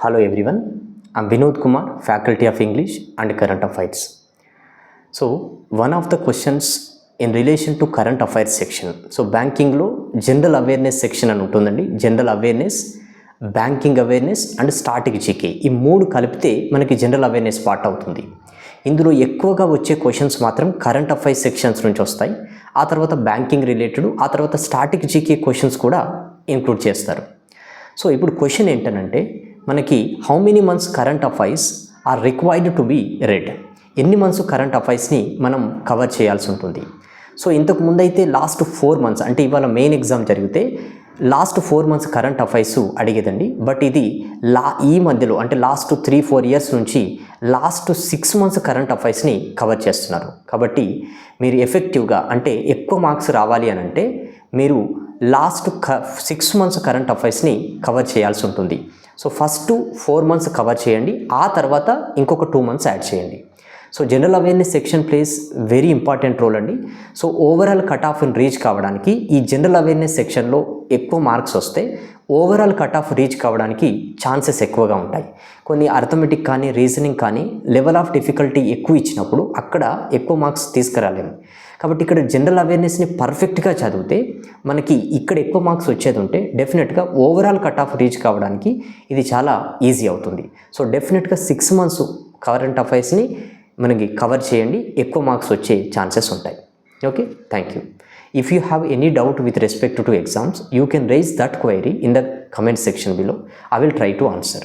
Hello everyone, I'm Vinod Kumar, Faculty of English and Current Affairs. So, one of the questions in relation to current affairs section. So, banking lo general awareness section అని ఉంటుందండి. General awareness, banking awareness and static GK ఈ మూడు కలిపితే మనకి general awareness part అవుతుంది. ఇందులో ఎక్కువగా వచ్చే క్వశ్చన్స్ మాత్రం కరెంట్ అఫైర్స్ సెక్షన్స్ నుంచి వస్తాయి. ఆ తర్వాత బ్యాంకింగ్ రిలేటెడ్, ఆ తర్వాత స్టాటిక్ జీకే క్వశ్చన్స్ కూడా ఇంక్లూడ్ చేస్తారు. సో ఇప్పుడు క్వశ్చన్ ఏంటనంటే మనకి how many months current affairs are required to be read, ఎన్ని మంత్స్ కరెంట్ అఫైర్స్ని మనం కవర్ చేయాల్సి ఉంటుంది. సో ఇంతకు ముందైతే లాస్ట్ 4 months అంటే ఇవాళ మెయిన్ ఎగ్జామ్ జరిగితే లాస్ట్ 4 months కరెంట్ అఫైర్స్ అడిగేదండి. బట్ ఇది ఈ మధ్యలో అంటే లాస్ట్ 3-4 years నుంచి లాస్ట్ 6 months కరెంట్ అఫైర్స్ని కవర్ చేస్తున్నారు. కాబట్టి మీరు ఎఫెక్టివ్గా అంటే ఎక్కువ మార్క్స్ రావాలి అని అంటే మీరు లాస్ట్ 6 months కరెంట్ అఫైర్స్ని కవర్ చేయాల్సి ఉంటుంది. సో ఫస్ట్ 4 months కవర్ చేయండి, ఆ తర్వాత ఇంకొక 2 months యాడ్ చేయండి. So general awareness section plays very important role అండి. సో ఓవరాల్ కట్ ఆఫ్ని రీచ్ కావడానికి ఈ జనరల్ అవేర్నెస్ సెక్షన్లో ఎక్కువ మార్క్స్ వస్తే ఓవరాల్ కట్ ఆఫ్ రీచ్ కావడానికి ఛాన్సెస్ ఎక్కువగా ఉంటాయి. కొన్ని అర్థమెటిక్ కానీ రీజనింగ్ కానీ లెవెల్ ఆఫ్ డిఫికల్టీ ఎక్కువ ఇచ్చినప్పుడు అక్కడ ఎక్కువ మార్క్స్ తీసుకురాలేము. కాబట్టి ఇక్కడ జనరల్ అవేర్నెస్ని పర్ఫెక్ట్గా చదివితే మనకి ఇక్కడ ఎక్కువ మార్క్స్ వచ్చేది ఉంటే డెఫినెట్గా ఓవరాల్ కట్ ఆఫ్ రీచ్ కావడానికి ఇది చాలా ఈజీ అవుతుంది. సో డెఫినెట్గా 6 months కరెంట్ అఫైర్స్ని మనకి కవర్ చేయండి, ఎక్కువ మార్క్స్ వచ్చే ఛాన్సెస్ ఉంటాయి. Okay, thank you. If you have any doubt with respect to exams, you can raise that query in the comment section below. I will try to answer.